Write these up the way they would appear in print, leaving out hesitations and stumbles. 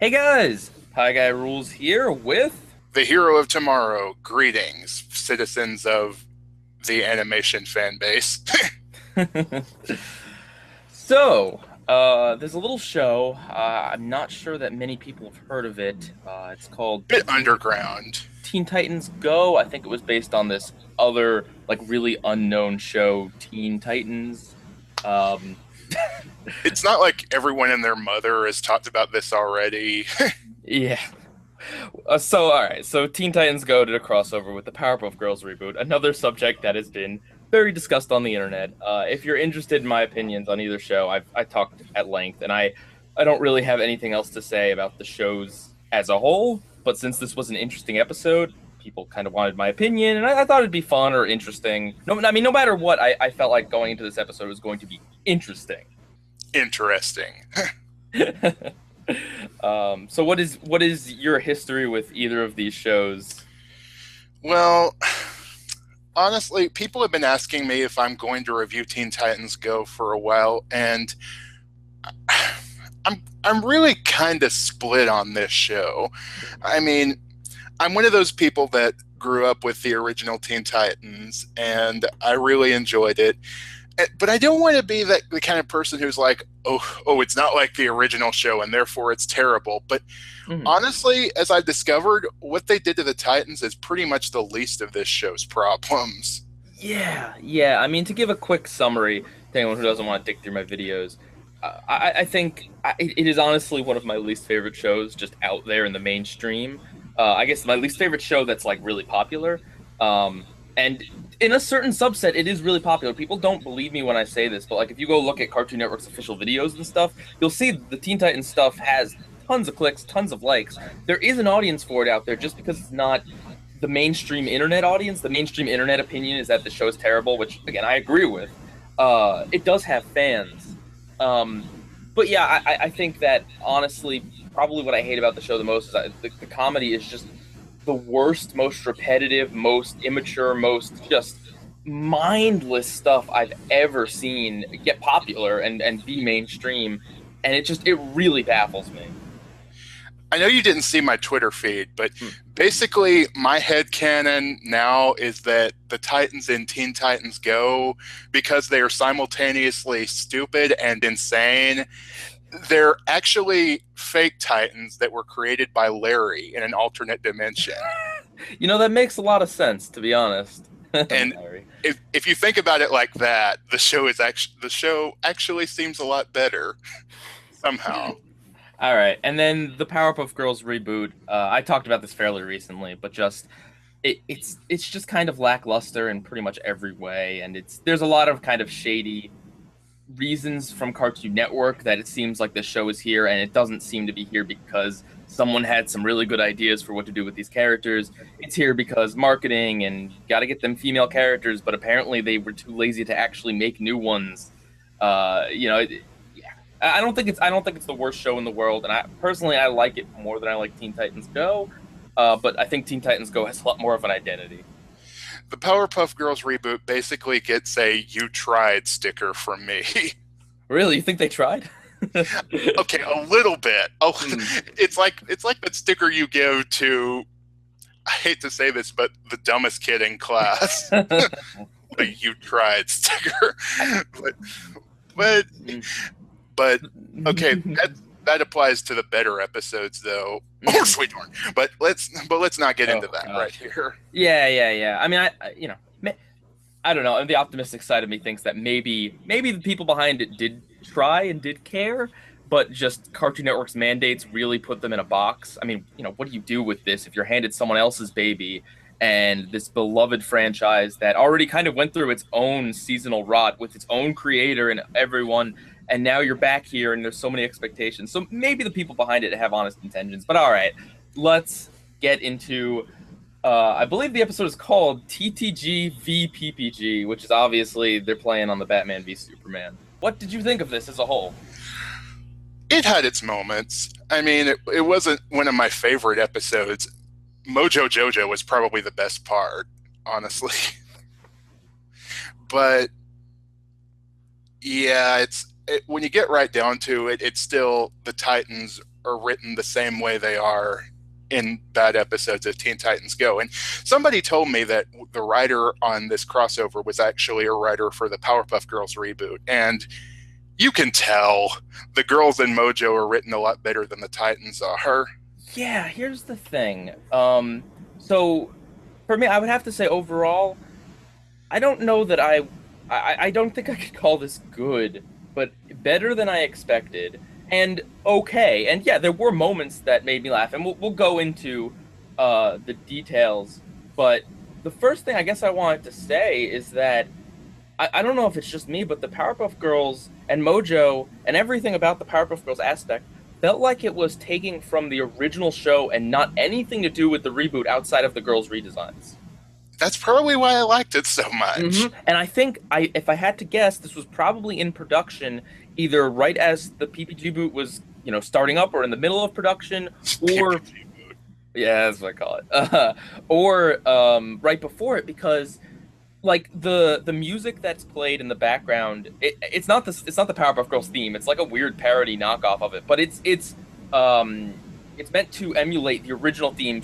Hey guys, Pieguyrulz here with. The hero of tomorrow. Greetings, citizens of the animation fan base. There's a little show. I'm not sure that many people have heard of it. It's called Bit underground. Teen Titans Go. I think it was based on this other, like, really unknown show, Teen Titans. Um, It's not like everyone and their mother has talked about this already. yeah. All right. So, Teen Titans Go did a crossover with the Powerpuff Girls reboot, another subject that has been very discussed on the internet. If you're interested in my opinions on either show, I talked at length, and I don't really have anything else to say about the shows as a whole. But since this was an interesting episode, people kind of wanted my opinion, and I thought it'd be fun or interesting. No, I mean, no matter what, I felt like going into this episode was going to be interesting. Interesting. So what is your history with either of these shows? Well, honestly, people have been asking me if I'm going to review Teen Titans Go for a while, and I'm really kind of split on this show. I mean, I'm one of those people that grew up with the original Teen Titans, and I really enjoyed it. But I don't want to be the kind of person who's like, oh, it's not like the original show, and therefore it's terrible. But Mhm. honestly, as I've discovered, what they did to the Titans is pretty much the least of this show's problems. Yeah. I mean, to give a quick summary to anyone who doesn't want to dig through my videos, I think it is honestly one of my least favorite shows just out there in the mainstream. I guess my least favorite show that's like really popular. And in a certain subset, it is really popular. People don't believe me when I say this, but like if you go look at Cartoon Network's official videos and stuff, you'll see the Teen Titans stuff has tons of clicks, tons of likes. There is an audience for it out there just because it's not the mainstream internet audience. The mainstream internet opinion is that the show is terrible, which again I agree with. It does have fans, um, but yeah, I think that honestly, probably what I hate about the show the most is the comedy is just the worst, most repetitive, most immature, most just mindless stuff I've ever seen get popular and be mainstream, and it really baffles me. I know you didn't see my Twitter feed, but Hmm. basically my headcanon now is that the Titans in Teen Titans Go, because they are simultaneously stupid and insane, they're actually fake Titans that were created by Larry in an alternate dimension. That makes a lot of sense, to be honest. And Larry. if you think about it like that, the show actually seems a lot better somehow. All right, and then the Powerpuff Girls reboot. I talked about this fairly recently, but it's just kind of lackluster in pretty much every way, and there's a lot of kind of shady reasons from Cartoon Network that it seems like the show is here, and it doesn't seem to be here because someone had some really good ideas for what to do with these characters. It's here because marketing and got to get them female characters, but apparently they were too lazy to actually make new ones. Yeah. I don't think it's the worst show in the world, and I personally I like it more than I like Teen Titans Go. But I think Teen Titans Go has a lot more of an identity. The Powerpuff Girls reboot basically gets a "you tried" sticker from me. Really, you think they tried? Okay, a little bit. Oh, Hmm. it's like that sticker you give to, I hate to say this, but the dumbest kid in class. The "you tried" sticker. but but but okay, that applies to the better episodes though. Oh, Mhm. sweet horn. But let's not get Oh into that right gosh. here. Yeah. I mean, I don't know. And the optimistic side of me thinks that maybe the people behind it did try and did care, but just Cartoon Network's mandates really put them in a box. I mean, what do you do with this if you're handed someone else's baby and this beloved franchise that already kind of went through its own seasonal rot with its own creator and everyone, and now you're back here and there's so many expectations. So maybe the people behind it have honest intentions. But all right, let's get into I believe the episode is called TTG v PPG, which is obviously they're playing on the Batman v Superman. What did you think of this as a whole? It had its moments. I mean, it wasn't one of my favorite episodes. Mojo Jojo was probably the best part, honestly. But yeah, when you get right down to it, it's still the Titans are written the same way they are in bad episodes of Teen Titans Go. And somebody told me that the writer on this crossover was actually a writer for the Powerpuff Girls reboot. And you can tell the girls in Mojo are written a lot better than the Titans are. Yeah, here's the thing. So for me, I would have to say overall, I don't know that I don't think I could call this good, but better than I expected. And okay, and yeah, there were moments that made me laugh, and we'll go into the details. But the first thing I guess I wanted to say is that I don't know if it's just me, but the Powerpuff Girls and Mojo and everything about the Powerpuff Girls aspect felt like it was taking from the original show and not anything to do with the reboot outside of the girls' redesigns. That's probably why I liked it so much. And I think if I had to guess, this was probably in production either right as the PPG boot was, starting up, or in the middle of production, or yeah, that's what I call it, or right before it, because like the music that's played in the background, it's not the Powerpuff Girls theme. It's like a weird parody knockoff of it, but it's meant to emulate the original theme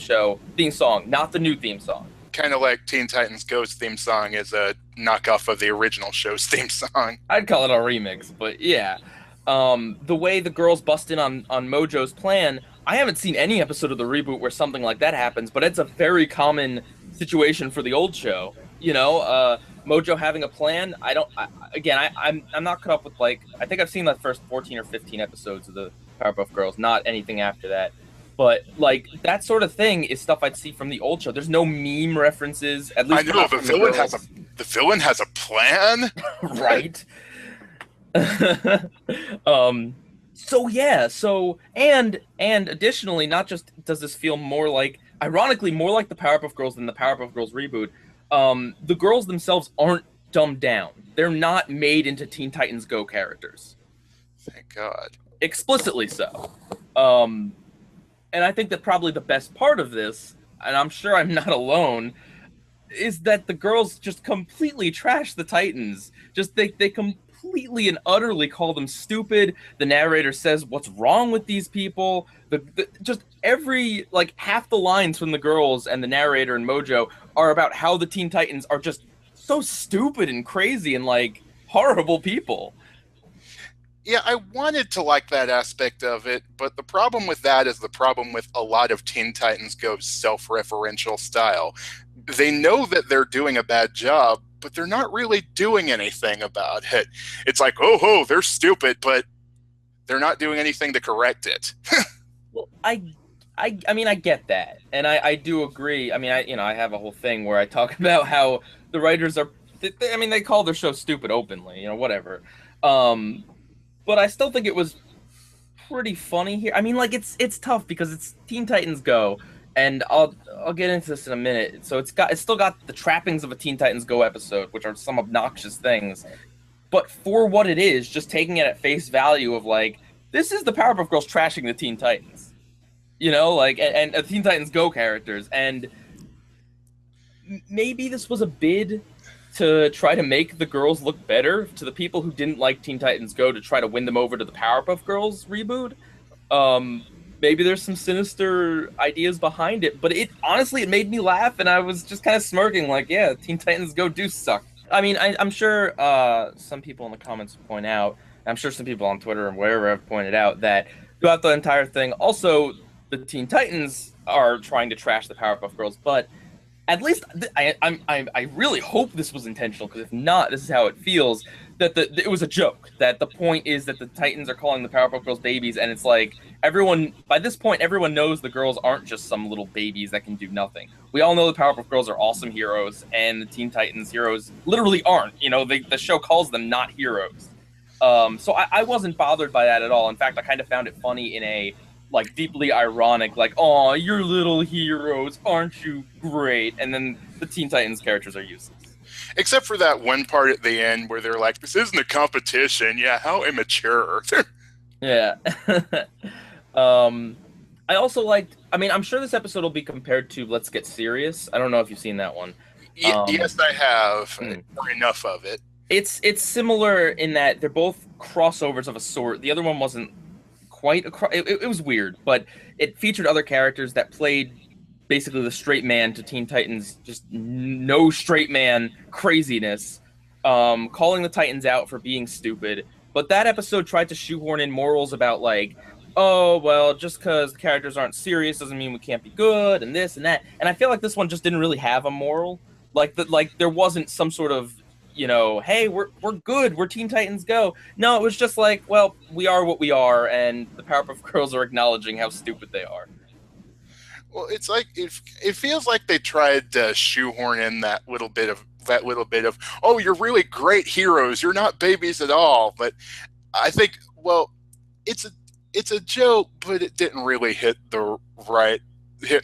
song, not the new theme song. Kind of like Teen Titans Go's theme song is a knockoff of the original show's theme song. I'd call it a remix, but yeah. The way the girls bust in on Mojo's plan, I haven't seen any episode of the reboot where something like that happens, but it's a very common situation for the old show. Mojo having a plan. I'm not caught up with, like, I think I've seen the first 14 or 15 episodes of the Powerpuff Girls, not anything after that. But like that sort of thing is stuff I'd see from the old show. There's no meme references. At least I know the villain has a plan, right? So yeah. So and additionally, not just does this feel ironically more like the Powerpuff Girls than the Powerpuff Girls reboot. The girls themselves aren't dumbed down. They're not made into Teen Titans Go characters. Thank God. Explicitly so. And I think that probably the best part of this, and I'm sure I'm not alone, is that the girls just completely trash the Titans. Just they completely and utterly call them stupid. The narrator says, "What's wrong with these people?" Just every, like, half the lines from the girls and the narrator and Mojo are about how the Teen Titans are just so stupid and crazy and like horrible people. Yeah, I wanted to like that aspect of it, but the problem with that is the problem with a lot of Teen Titans Go's self-referential style. They know that they're doing a bad job, but they're not really doing anything about it. It's like, oh, they're stupid, but they're not doing anything to correct it. Well, I mean, I get that, and I do agree. I mean, I have a whole thing where I talk about how the writers are, they call their show stupid openly, whatever. But I still think it was pretty funny here. I mean, like, it's tough because it's Teen Titans Go, and I'll get into this in a minute. So it's still got the trappings of a Teen Titans Go episode, which are some obnoxious things. But for what it is, just taking it at face value of, like, this is the Powerpuff Girls trashing the Teen Titans. And Teen Titans Go characters. And maybe this was a bid to try to make the girls look better to the people who didn't like Teen Titans Go, to try to win them over to the Powerpuff Girls reboot. Maybe there's some sinister ideas behind it, but it made me laugh, and I was just kind of smirking like, yeah, Teen Titans Go do suck. I mean, I'm sure some people in the comments point out, I'm sure some people on Twitter and wherever have pointed out that throughout the entire thing, also the Teen Titans are trying to trash the Powerpuff Girls, but at least I really hope this was intentional, because if not, this is how it feels, that it was a joke. That the point is that the Titans are calling the Powerpuff Girls babies, and it's like, by this point, everyone knows the girls aren't just some little babies that can do nothing. We all know the Powerpuff Girls are awesome heroes, and the Teen Titans heroes literally aren't. The show calls them not heroes. So I wasn't bothered by that at all. In fact, I kind of found it funny in a, like, deeply ironic, like, "Aw, you're little heroes, aren't you great?" And then the Teen Titans characters are useless. Except for that one part at the end where they're like, "This isn't a competition." Yeah, how immature. Yeah. I also liked, I'm sure this episode will be compared to Let's Get Serious. I don't know if you've seen that one. Yes, I have. Or enough of it. It's similar in that they're both crossovers of a sort. The other one wasn't quite across. It was weird, but it featured other characters that played basically the straight man to Teen Titans, just no straight man craziness, calling the Titans out for being stupid. But that episode tried to shoehorn in morals about like, oh well, just because the characters aren't serious doesn't mean we can't be good, and this and that. And I feel like this one just didn't really have a moral. Like there wasn't some sort of, hey, we're good, we're Teen Titans Go. No, it was just like, well, we are what we are, and the Powerpuff Girls are acknowledging how stupid they are. Well, it's like it feels like they tried to shoehorn in that little bit of oh, you're really great heroes, you're not babies at all. But I think, well, it's a joke, but it didn't really hit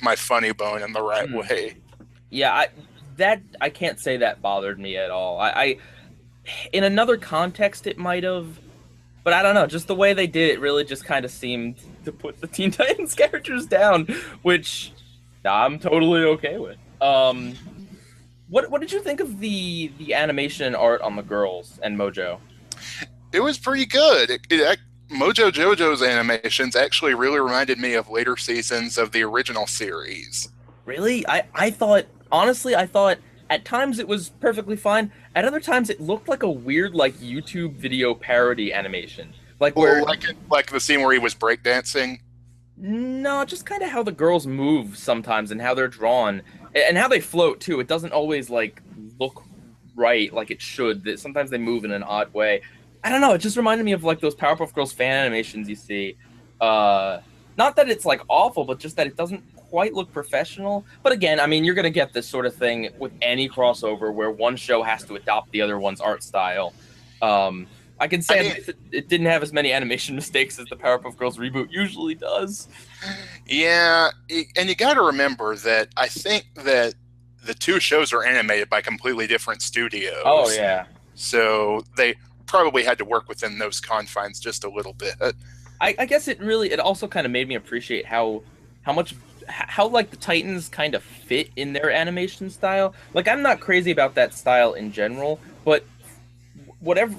my funny bone in the right way. Yeah, I can't say that bothered me at all. I in another context it might have, but I don't know. Just the way they did it really just kind of seemed to put the Teen Titans characters down, which I'm totally okay with. What did you think of the animation art on the girls and Mojo? It was pretty good. Mojo Jojo's animations actually really reminded me of later seasons of the original series. Really? I thought, honestly, at times it was perfectly fine. At other times it looked like a weird, like, YouTube video parody animation. Like where, like the scene where he was breakdancing? No, just kind of how the girls move sometimes and how they're drawn and how they float too. It doesn't always like look right like it should. Sometimes they move in an odd way. I don't know. It just reminded me of like those Powerpuff Girls fan animations you see. Not that it's like awful, but just that it doesn't quite look professional. But again, I mean, you're going to get this sort of thing with any crossover where one show has to adopt the other one's art style. I can say it didn't have as many animation mistakes as the Powerpuff Girls reboot usually does. Yeah, and you got to remember that I think that the two shows are animated by completely different studios. Oh, yeah. So they probably had to work within those confines just a little bit. I guess it also kind of made me appreciate how like the Titans kind of fit in their animation style. Like, I'm not crazy about that style in general, but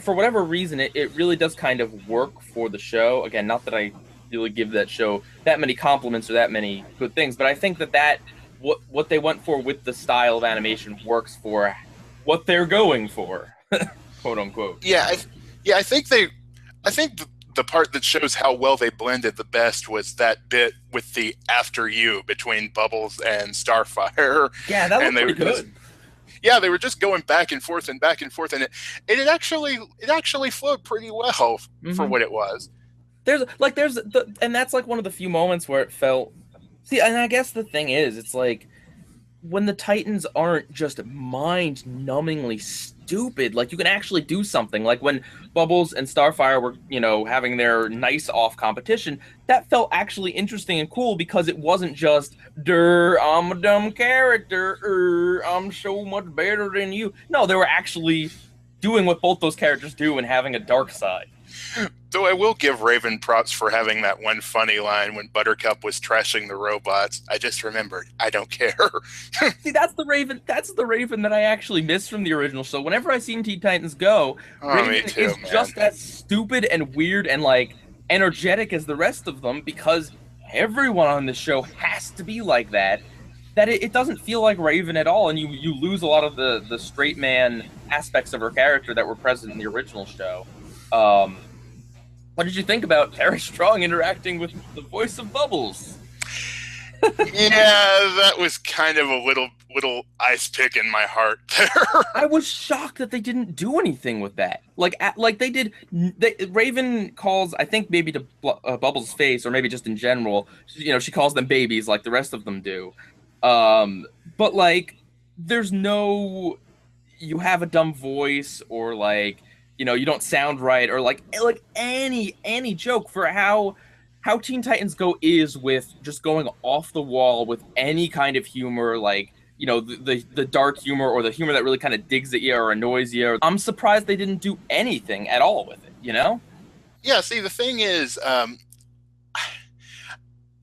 for whatever reason, it really does kind of work for the show. Again, not that I really give that show that many compliments or that many good things, but I think that what they went for with the style of animation works for what they're going for, quote unquote. Yeah, I think the part that shows how well they blended the best was that bit with the after you between Bubbles and Starfire. Yeah, that looked pretty good. Yeah, they were just going back and forth, and it actually flowed pretty well for what it was. And that's like one of the few moments where it felt. See, and I guess the thing is, it's like when the Titans aren't just mind-numbingly stupid, like you can actually do something. Like when Bubbles and Starfire were, having their nice off competition, that felt actually interesting and cool because it wasn't just, I'm a dumb character, I'm so much better than you. No, they were actually doing what both those characters do and having a dark side. Though I will give Raven props for having that one funny line when Buttercup was trashing the robots. I just remembered, I don't care. See, that's the Raven that I actually miss from the original show. Whenever I see Teen Titans Go, Raven is just as stupid and weird and like energetic as the rest of them because everyone on this show has to be like that. That it doesn't feel like Raven at all, and you lose a lot of the straight man aspects of her character that were present in the original show. What did you think about Tara Strong interacting with the voice of Bubbles? Yeah, that was kind of a little ice pick in my heart there. I was shocked that they didn't do anything with that. Like they did. Raven calls, I think maybe to Bubbles' face, or maybe just in general. She calls them babies like the rest of them do. But like, there's no, you have a dumb voice, or like, you don't sound right, or like any joke for how Teen Titans Go is with just going off the wall with any kind of humor, like, the dark humor or the humor that really kind of digs at you or annoys you. I'm surprised they didn't do anything at all with it, Yeah, see, the thing is,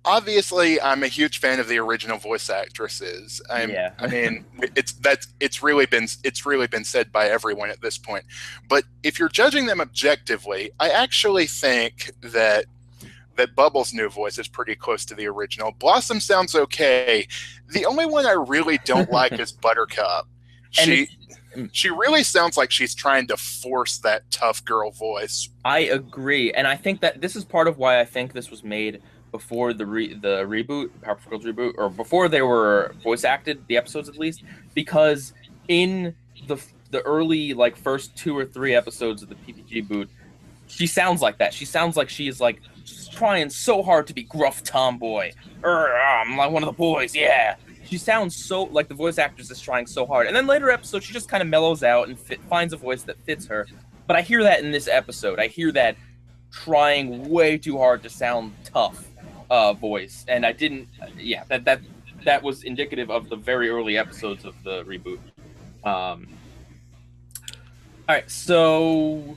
obviously, I'm a huge fan of the original voice actresses. I mean, it's really been said by everyone at this point. But if you're judging them objectively, I actually think that that Bubble's new voice is pretty close to the original. Blossom sounds okay. The only one I really don't like is Buttercup. She really sounds like she's trying to force that tough girl voice. I agree, and I think that this is part of why I think this was made before the reboot, Powerpuff Girls reboot, or before they were voice acted, the episodes at least, because in the early like first 2 or 3 episodes of the PPG boot, she sounds like that. She sounds like she is like trying so hard to be gruff tomboy. I'm like one of the boys, yeah. She sounds so like the voice actress is trying so hard. And then later episodes, she just kind of mellows out and finds a voice that fits her. But I hear that in this episode. I hear that trying way too hard to sound tough voice. And I didn't, yeah, that was indicative of the very early episodes of the reboot. All right, so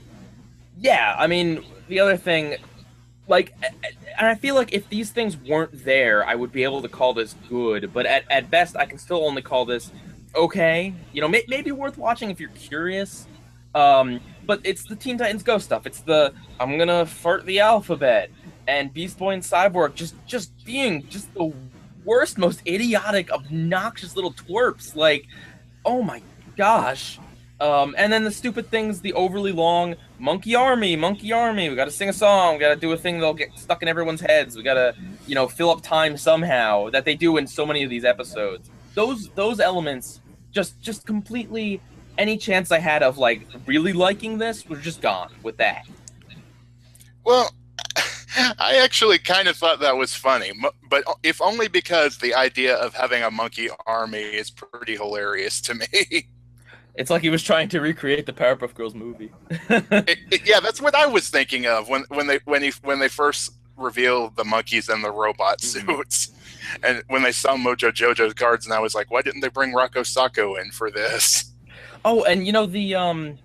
yeah, I mean, the other thing, like, and I feel like if these things weren't there, I would be able to call this good, but at best, I can still only call this okay. You know, maybe worth watching if you're curious. But it's the Teen Titans Go stuff. It's the I'm gonna fart the alphabet and Beast Boy and Cyborg just being just the worst, most idiotic, obnoxious little twerps. Like, oh my gosh. And then the stupid things, the overly long Monkey Army. We gotta sing a song, we gotta do a thing that'll get stuck in everyone's heads. We gotta, you know, fill up time somehow, that they do in so many of these episodes. Those elements just completely, any chance I had of like really liking this was just gone with that. Well, I actually kind of thought that was funny, but if only because the idea of having a monkey army is pretty hilarious to me. It's like he was trying to recreate the Powerpuff Girls movie. Yeah, that's what I was thinking of when they first revealed the monkeys and the robot suits, and when they saw Mojo Jojo's cards, and I was like, why didn't they bring Rocco Sacco in for this? Oh, and you know the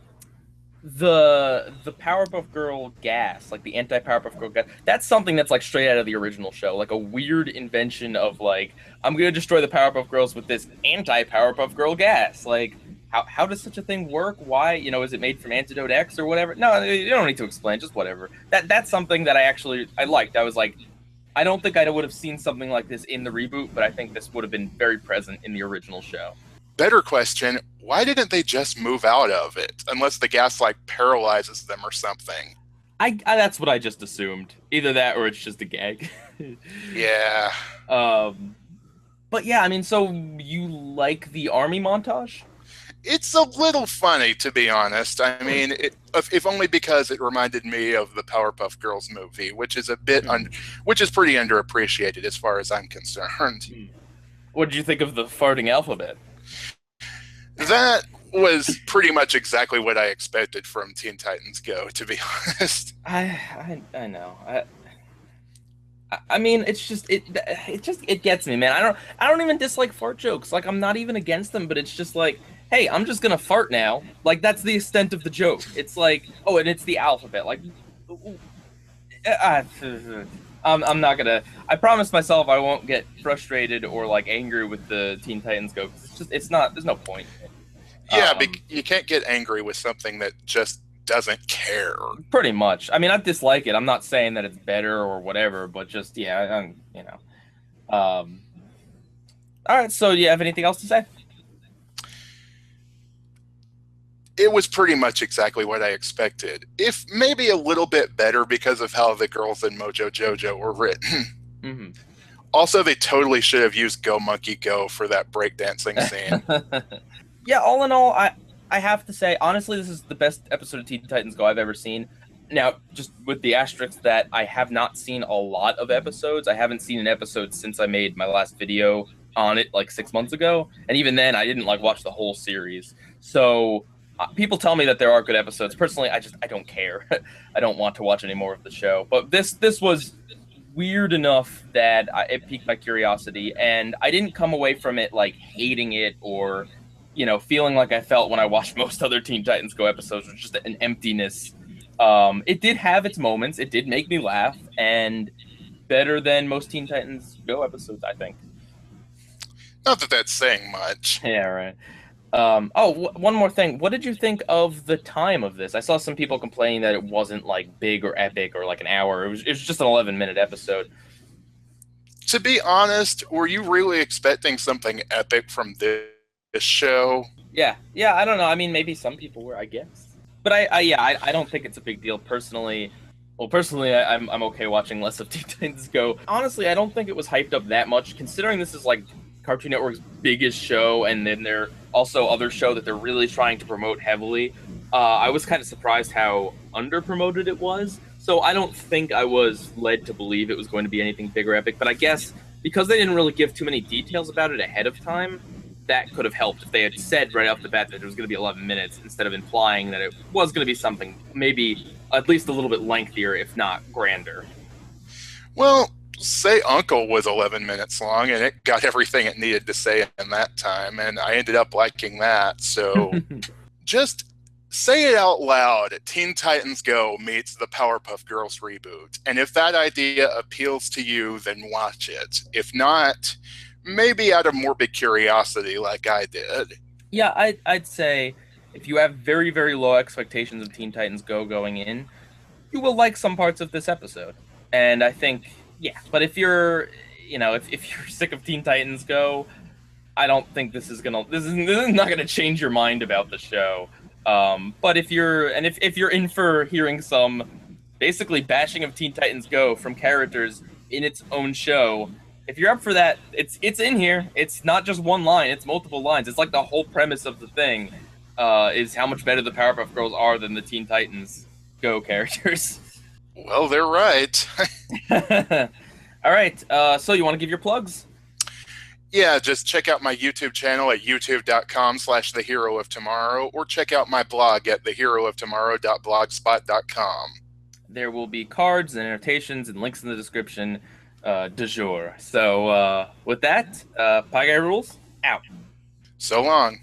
Powerpuff Girl gas, like the anti-Powerpuff Girl gas, that's something that's like straight out of the original show, like a weird invention of like, I'm gonna destroy the Powerpuff Girls with this anti-Powerpuff Girl gas. Like, how does such a thing work? Why, you know, is it made from Antidote X or whatever? No, you don't need to explain, just whatever. That's something that I liked. I was like, I don't think I would have seen something like this in the reboot, but I think this would have been very present in the original show. Better question, why didn't they just move out of it? Unless the gas like paralyzes them or something. I that's what I just assumed. Either that or it's just a gag. Yeah. But yeah, I mean, so you like the army montage? It's a little funny, to be honest. I mean, if only because it reminded me of the Powerpuff Girls movie, which is which is pretty underappreciated as far as I'm concerned. What did you think of the farting alphabet? That was pretty much exactly what I expected from Teen Titans Go, to be honest. I know. I mean, it's just it gets me, man. I don't even dislike fart jokes. Like, I'm not even against them, but it's just like, hey, I'm just gonna fart now. Like, that's the extent of the joke. It's like, oh, and it's the alphabet. Like, I'm not gonna. I promised myself I won't get frustrated or like angry with the Teen Titans Go. It's not. There's no point. Yeah, you can't get angry with something that just doesn't care. Pretty much. I mean, I dislike it. I'm not saying that it's better or whatever, but just yeah, you know. All right. So, do you have anything else to say? It was pretty much exactly what I expected. If maybe a little bit better because of how the girls in Mojo Jojo were written. Mm-hmm. Also, they totally should have used Go Monkey Go for that breakdancing scene. Yeah, all in all, I have to say, honestly, this is the best episode of Teen Titans Go I've ever seen. Now, just with the asterisk that I have not seen a lot of episodes. I haven't seen an episode since I made my last video on it like 6 months ago. And even then, I didn't like watch the whole series. So people tell me that there are good episodes. Personally, I don't care. I don't want to watch any more of the show. But this was weird enough that it piqued my curiosity. And I didn't come away from it like hating it or, you know, feeling like I felt when I watched most other Teen Titans Go episodes, which was just an emptiness. It did have its moments. It did make me laugh, and better than most Teen Titans Go episodes, I think. Not that that's saying much. Yeah, right. One more thing. What did you think of the time of this? I saw some people complaining that it wasn't like big or epic or like an hour. It was just an 11-minute episode. To be honest, were you really expecting something epic from this show? Yeah, yeah. I don't know. I mean, maybe some people were, I guess. But I don't think it's a big deal personally. Well, personally, I'm okay watching less of Teen Titans Go. Honestly, I don't think it was hyped up that much, considering this is like Cartoon Network's biggest show, and then there also other show that they're really trying to promote heavily. I was kind of surprised how under promoted it was. So I don't think I was led to believe it was going to be anything big or epic. But I guess because they didn't really give too many details about it ahead of time, that could have helped if they had said right off the bat that it was going to be 11 minutes instead of implying that it was going to be something maybe at least a little bit lengthier, if not grander. Well, say Uncle was 11 minutes long and it got everything it needed to say in that time, and I ended up liking that. So just say it out loud. Teen Titans Go meets the Powerpuff Girls reboot. And if that idea appeals to you, then watch it. If not, maybe out of morbid curiosity like I did. Yeah, I'd say if you have very, very low expectations of Teen Titans Go going in, you will like some parts of this episode. And I think, yeah, but if you're, if you're sick of Teen Titans Go, I don't think this is not gonna change your mind about the show. But if you're in for hearing some basically bashing of Teen Titans Go from characters in its own show, if you're up for that, it's in here. It's not just one line; it's multiple lines. It's like the whole premise of the thing is how much better the Powerpuff Girls are than the Teen Titans Go characters. Well, they're right. All right. So you want to give your plugs? Yeah, just check out my YouTube channel at youtube.com/The Hero of Tomorrow, or check out my blog at theherooftomorrow.blogspot.com. There will be cards and annotations and links in the description du jour. So with that, Pieguy rules out. So long.